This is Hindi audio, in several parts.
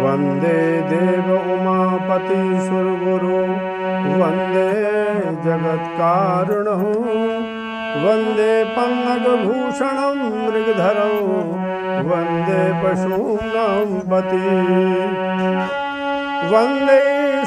वंदे देव उमापति सुरगुरु वंदे जगत्कारणं वंदे पन्नगभूषणं मृगधरं वंदे पशूनां पति वंदे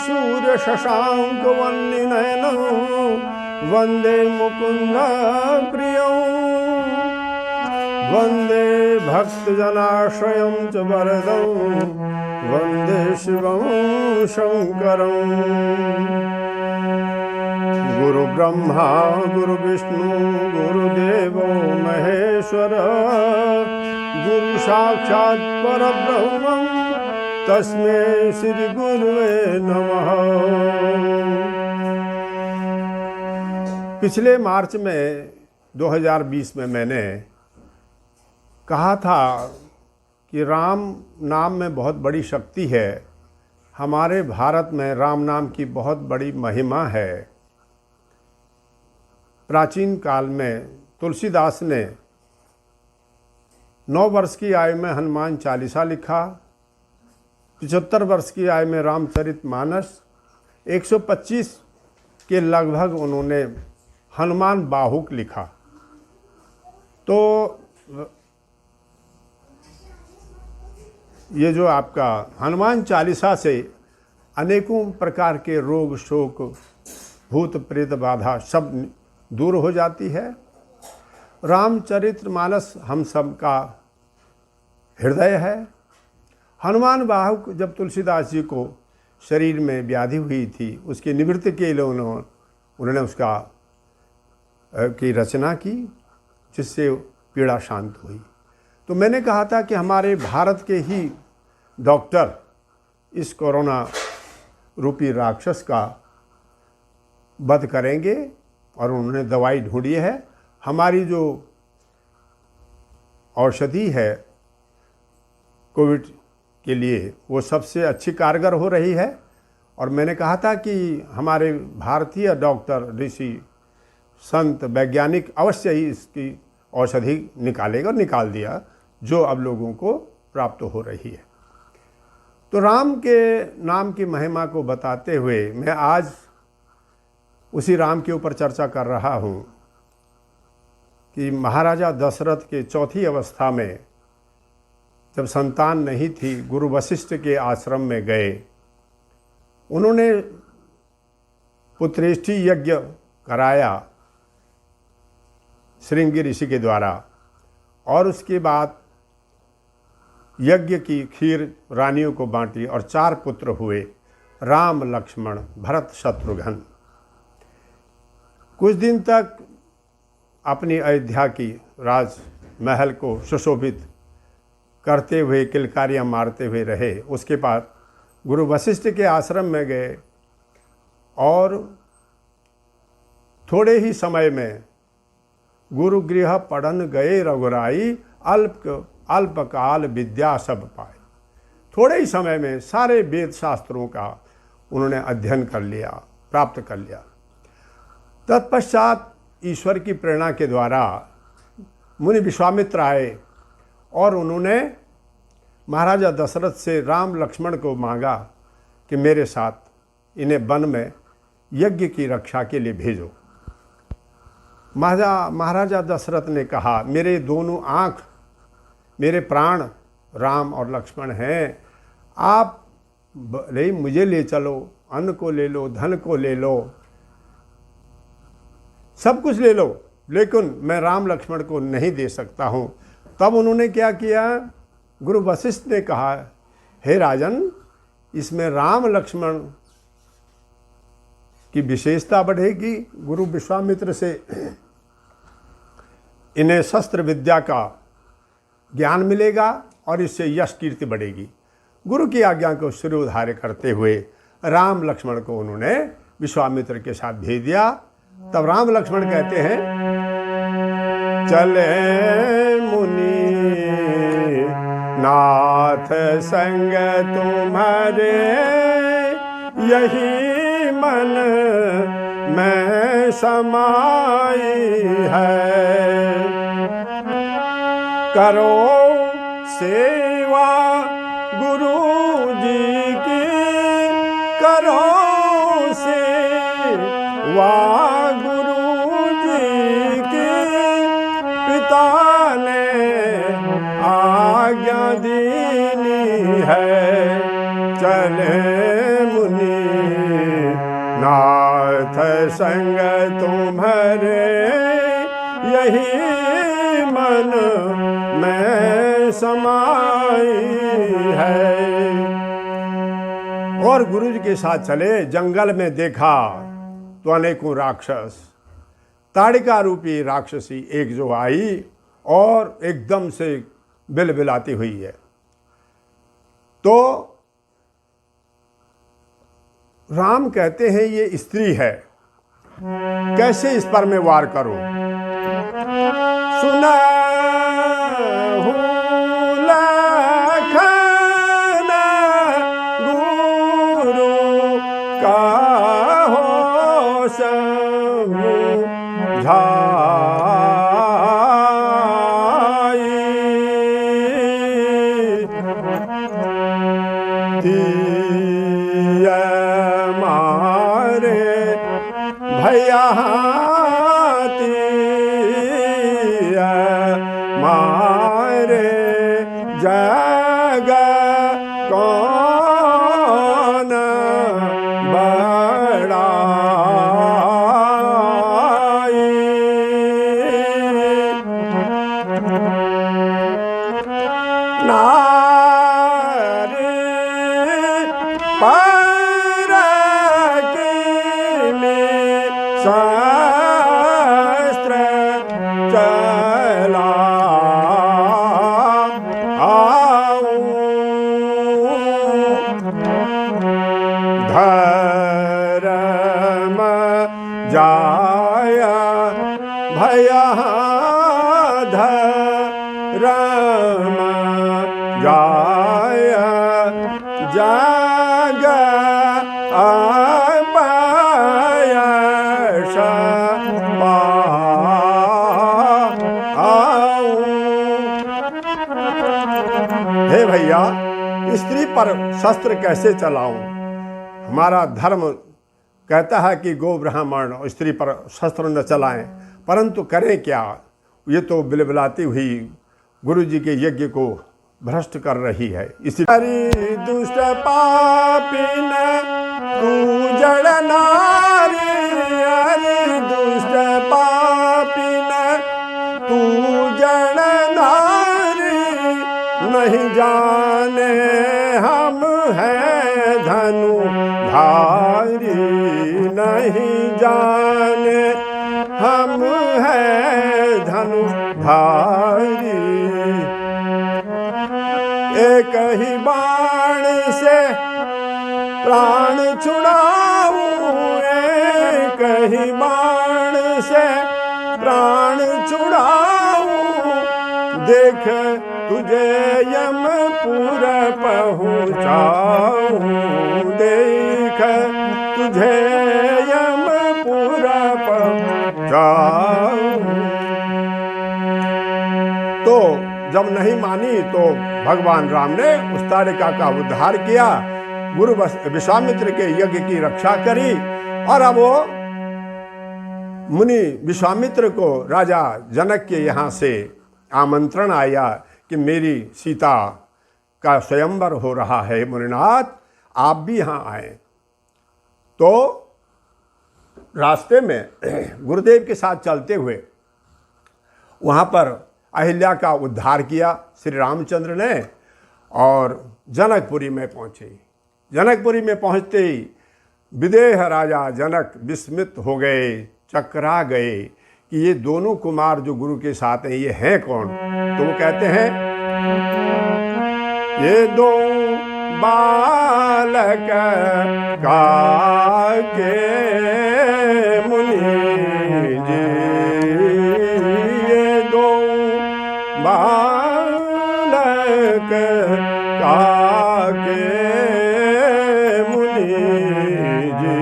सूर्यशशाङ्कवह्निनयनं वंदे मुकुन्द प्रियं वंदे भक्तजनाश्रयं च वरदं वंदे शिवं शंकरं। गुरु ब्रह्मा गुरु विष्णु गुरुदेवो महेश्वर गुरु साक्षात् परब्रह्म तस्मै श्री गुरुवे नमः। पिछले मार्च में 2020 में मैंने कहा था कि राम नाम में बहुत बड़ी शक्ति है। हमारे भारत में राम नाम की बहुत बड़ी महिमा है। प्राचीन काल में तुलसीदास ने 9 वर्ष की आयु में हनुमान चालीसा लिखा, 75 वर्ष की आयु में रामचरितमानस, 125 के लगभग उन्होंने हनुमान बाहुक लिखा। तो ये जो आपका हनुमान चालीसा से अनेकों प्रकार के रोग शोक भूत प्रेत बाधा सब दूर हो जाती है। रामचरितमानस हम सब का हृदय है। हनुमान बाहुक जब तुलसीदास जी को शरीर में व्याधि हुई थी, उसकी निवृत्ति के लिए उन्होंने उसका की रचना की, जिससे पीड़ा शांत हुई। तो मैंने कहा था कि हमारे भारत के ही डॉक्टर इस कोरोना रूपी राक्षस का वध करेंगे और उन्होंने दवाई ढूंढी है। हमारी जो औषधि है कोविड के लिए वो सबसे अच्छी कारगर हो रही है। और मैंने कहा था कि हमारे भारतीय डॉक्टर ऋषि संत वैज्ञानिक अवश्य ही इसकी औषधि निकालेगा, और निकाल दिया, जो अब लोगों को प्राप्त हो रही है। तो राम के नाम की महिमा को बताते हुए मैं आज उसी राम के ऊपर चर्चा कर रहा हूँ कि महाराजा दशरथ के चौथी अवस्था में जब संतान नहीं थी, गुरु वशिष्ठ के आश्रम में गए। उन्होंने पुत्रेष्ठी यज्ञ कराया श्रृंगी ऋषि के द्वारा, और उसके बाद यज्ञ की खीर रानियों को बांटी और 4 पुत्र हुए, राम लक्ष्मण भरत शत्रुघ्न। कुछ दिन तक अपनी अयोध्या की राजमहल को सुशोभित करते हुए किलकारियाँ मारते हुए रहे। उसके बाद गुरु वशिष्ठ के आश्रम में गए और थोड़े ही समय में गुरु गृह पढ़न गए रघुराई अल्पकाल विद्या सब पाए। थोड़े ही समय में सारे वेद शास्त्रों का उन्होंने अध्ययन कर लिया, प्राप्त कर लिया। तत्पश्चात ईश्वर की प्रेरणा के द्वारा मुनि विश्वामित्र आए और उन्होंने महाराजा दशरथ से राम लक्ष्मण को मांगा कि मेरे साथ इन्हें वन में यज्ञ की रक्षा के लिए भेजो। महाराजा दशरथ ने कहा, मेरे दोनों आँख, मेरे प्राण राम और लक्ष्मण हैं। आप भले मुझे ले चलो, अन्न को ले लो, धन को ले लो, सब कुछ ले लो, लेकिन मैं राम लक्ष्मण को नहीं दे सकता हूँ। तब उन्होंने क्या किया, गुरु वशिष्ठ ने कहा, हे राजन, इसमें राम लक्ष्मण की विशेषता बढ़ेगी। गुरु विश्वामित्र से इन्हें शस्त्र विद्या का ज्ञान मिलेगा और इससे यश कीर्ति बढ़ेगी। गुरु की आज्ञा को शिरोधार्य करते हुए राम लक्ष्मण को उन्होंने विश्वामित्र के साथ भेज दिया। तब राम लक्ष्मण कहते हैं, चले मुनि नाथ संग तुम्हारे, यही मन में समाई है। करो सेवा गुरु जी की करो सेवा गुरु जी की, पिता ने आज्ञा दीनी है, चले मुनि नाथ संग तुम्हारे, यही मन में समाई है। और गुरु जी के साथ चले, जंगल में देखा तो अनेकों राक्षस, ताड़िका रूपी राक्षसी एक जो आई और एकदम से बिलबिलाती हुई है। तो राम कहते हैं ये स्त्री है, कैसे इस पर मैं वार करूं? सुना भैया मारे जग कौन बड़ाई, नारी पर शास्त्र चला धर्म जाया भैया धर्म जाया जग हे भैया, स्त्री पर शस्त्र कैसे चलाऊं? हमारा धर्म कहता है कि गो ब्राह्मण स्त्री पर शस्त्र न चलाएं, परंतु करें क्या? ये तो बिलबिलाती हुई गुरु जी के यज्ञ को भ्रष्ट कर रही है। इसी हरि दुष्ट पापी न तू जड़ नारी, हरि दुष्ट पापी न तू जड़ नारी, नहीं जाने हम हैं धनु धारी, नहीं जाने हम हैं धनु धारी। एक ही बाण से प्राण छुड़ाऊं, एक ही बाण से प्राण छुड़ाऊं, देख तुझे यमपुर पहुँचाऊं, देख तुझे यमपुर पहुँचाऊं। तो जब नहीं मानी तो भगवान राम ने उस ताड़िका का उद्धार किया, गुरु विश्वामित्र के यज्ञ की रक्षा करी, और अब वो मुनि विश्वामित्र को राजा जनक के यहाँ से आमंत्रण आया कि मेरी सीता का स्वयंवर हो रहा है मुनिनाथ, आप भी यहाँ आए। तो रास्ते में गुरुदेव के साथ चलते हुए वहाँ पर अहिल्या का उद्धार किया श्री रामचंद्र ने, और जनकपुरी में पहुँचे। जनकपुरी में पहुँचते ही विदेह राजा जनक विस्मित हो गए, चकरा गए कि ये दोनों कुमार जो गुरु के साथ हैं ये हैं कौन? तो वो कहते हैं ये दो बालक काके मुनि जी, ये दो बालक काके मुनि जी,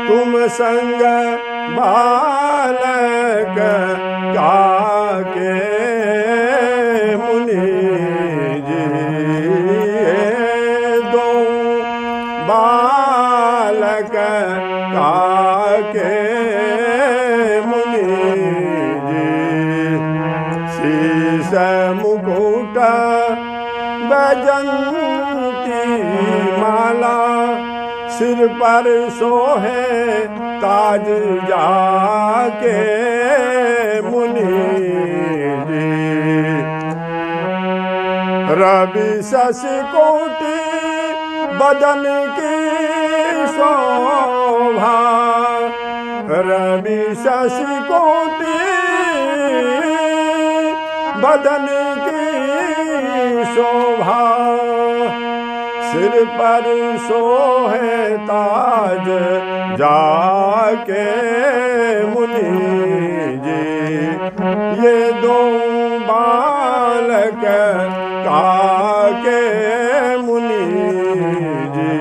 तुम संग बालक काके शीश मुकुट बैजंती माला, सिर पर सोहे ताज जाके मुनि जी। रवि शशि कोटि बदन की शोभा, रवि शशि कोटि बदन की शोभा, सिर पर सोहे ताज जाके मुनि जी। ये दो बालक काके मुनि जी,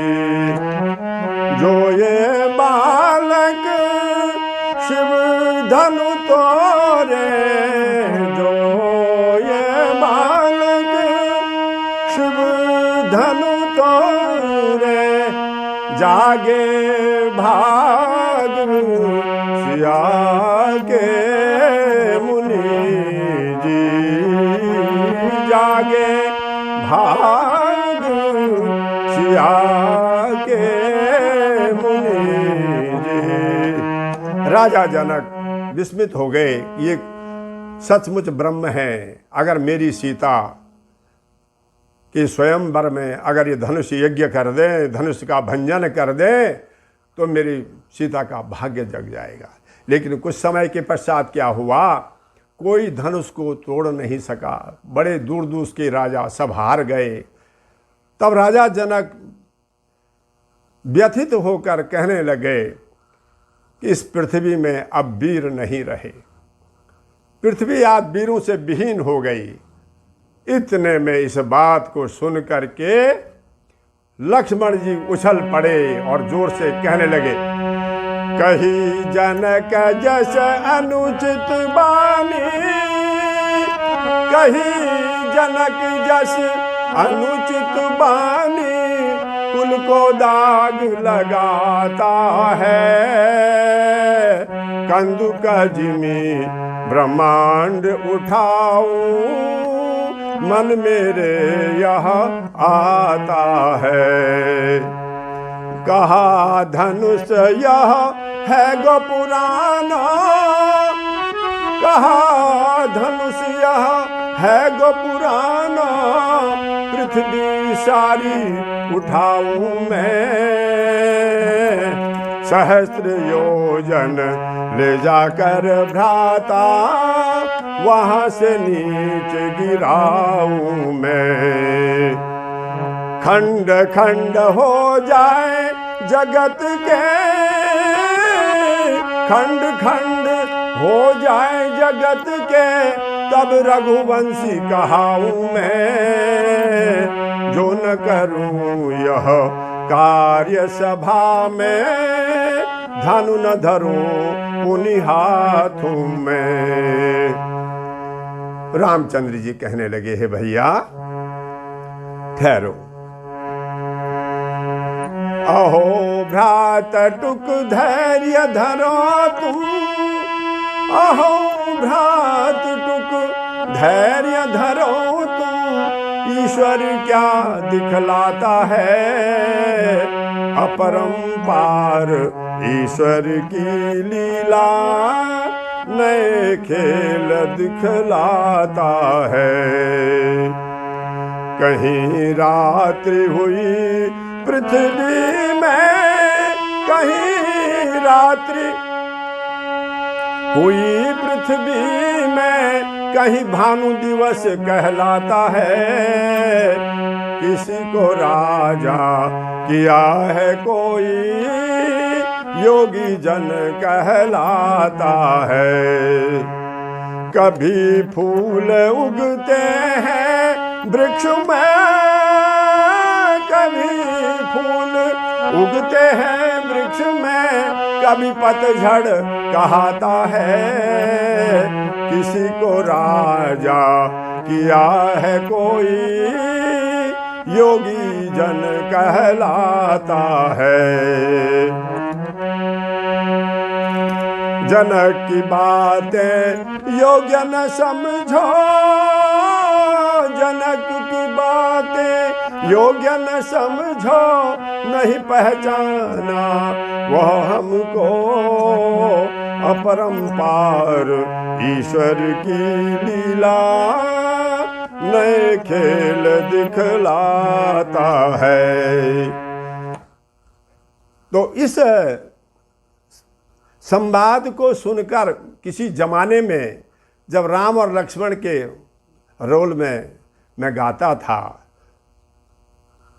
जो ये बालक शिव धनु तोरे, जो ये बालक शिव धनु तोरे, जागे भाग सिया के मुनि जी। जागे भाग सिया के मुनि जी। राजा जनक विस्मित हो गए, ये सचमुच ब्रह्म है। अगर मेरी सीता कि स्वयंवर में अगर ये धनुष यज्ञ कर दे, धनुष का भंजन कर दे, तो मेरी सीता का भाग्य जग जाएगा। लेकिन कुछ समय के पश्चात क्या हुआ, कोई धनुष को तोड़ नहीं सका। बड़े दूर दूर के राजा सब हार गए। तब राजा जनक व्यथित होकर कहने लगे कि इस पृथ्वी में अब वीर नहीं रहे, पृथ्वी आज वीरों से विहीन हो गई। इतने में इस बात को सुन करके लक्ष्मण जी उछल पड़े और जोर से कहने लगे, कही जनक जस अनुचित बानी, कही जनक जस अनुचित बानी, कुल को दाग लगाता है। कंदुक जिमी ब्रह्मांड उठाऊं, मन मेरे यह आता है। कहा धनुष यह है गो पुराना, कहा धनुष यह है गो पुराना, पृथ्वी सारी उठाऊं मैं। सहस्त्र योजन ले जाकर भ्राता, वहां से नीचे गिराऊं मैं। खंड खंड हो जाए जगत के, खंड खंड हो जाए जगत के, तब रघुवंशी कहाऊं मैं। जो न करूं यह कार्य सभा में, धनु न धरूं पुनि हाथों में। रामचंद्र जी कहने लगे, हे भैया ठहरो। अहो भ्रात टुक धैर्य धरो तुम, अहो भ्रात टुक धैर्य धरो तुम। ईश्वर क्या दिखलाता है, अपरंपार ईश्वर की लीला, नए खेल दिखलाता है। कहीं रात्रि हुई पृथ्वी में, कहीं रात्रि हुई पृथ्वी में, कहीं भानु दिवस कहलाता है। किसी को राजा किया है कोई, योगी जन कहलाता है। कभी फूल उगते हैं वृक्ष में, कभी फूल उगते हैं वृक्ष में, कभी पतझड़ कहता है। किसी को राजा किया है कोई, योगी जन कहलाता है। जनक की बातें योग्य न समझो, जनक की बातें योग्य न समझो, नहीं पहचाना वह हमको अपरंपार ईश्वर की लीला, नए खेल दिखलाता है। तो इस संवाद को सुनकर किसी जमाने में जब राम और लक्ष्मण के रोल में मैं गाता था,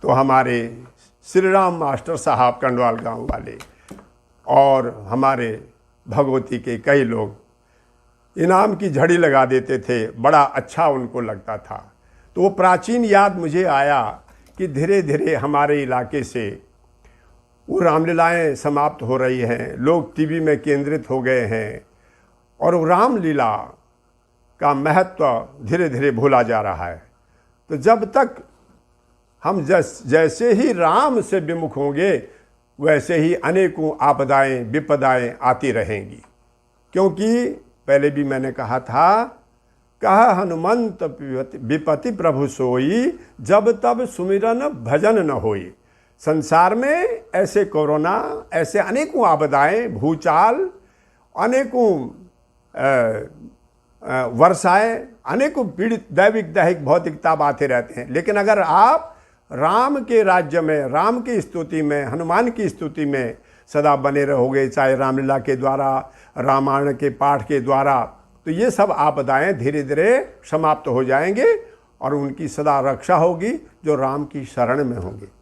तो हमारे श्री राम मास्टर साहब कंडवाल गांव वाले और हमारे भगवती के कई लोग इनाम की झड़ी लगा देते थे, बड़ा अच्छा उनको लगता था। तो वो प्राचीन याद मुझे आया कि धीरे धीरे हमारे इलाके से वो रामलीलाएँ समाप्त हो रही हैं, लोग टीवी में केंद्रित हो गए हैं और वो रामलीला का महत्व धीरे धीरे भूला जा रहा है। तो जब तक हम जैसे ही राम से विमुख होंगे, वैसे ही अनेकों आपदाएं विपदाएं आती रहेंगी। क्योंकि पहले भी मैंने कहा था, कहा हनुमंत विपति प्रभु सोई, जब तब सुमिरन भजन न होई। संसार में ऐसे कोरोना, ऐसे अनेकों आपदाएं, भूचाल, अनेकों वर्षाएं, अनेकों पीड़ित दैविक दैहिक भौतिक ताप आते रहते हैं। लेकिन अगर आप राम के राज्य में, राम की स्तुति में, हनुमान की स्तुति में सदा बने रहोगे, चाहे रामलीला के द्वारा, रामायण के पाठ के द्वारा, तो ये सब आपदाएं धीरे धीरे समाप्त हो जाएंगे और उनकी सदा रक्षा होगी जो राम की शरण में होंगे।